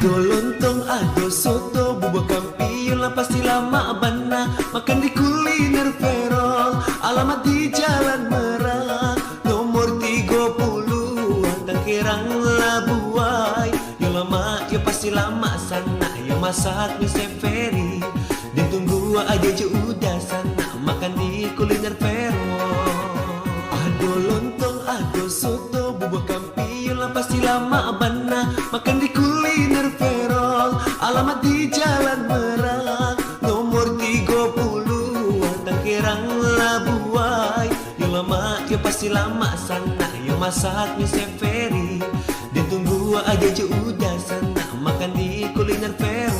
Ado lontong, ado soto, bubur Kampiun lah pasti lama bana. Makan di Kuliner Ferrol, alamat di Jl.Merak, nomor 30-an Tangkerang, Labuai. Yang lama ya pasti lama sana, yang masak ni Ferry. Dan tunggu aja je udah sana, makan di Kuliner Ferrol. Ado lontong, ado soto, bubur Kampiun lah pasti lama bana. Makan di Kuliner Ferrol, alamat di Jl.Merak, nomor 30-an Tangkerang, Labuai. Yang lama ya pasti lama sana, yang masak ni Ferry. Dan tunggu aja je udah sana, makan di Kuliner Ferrol.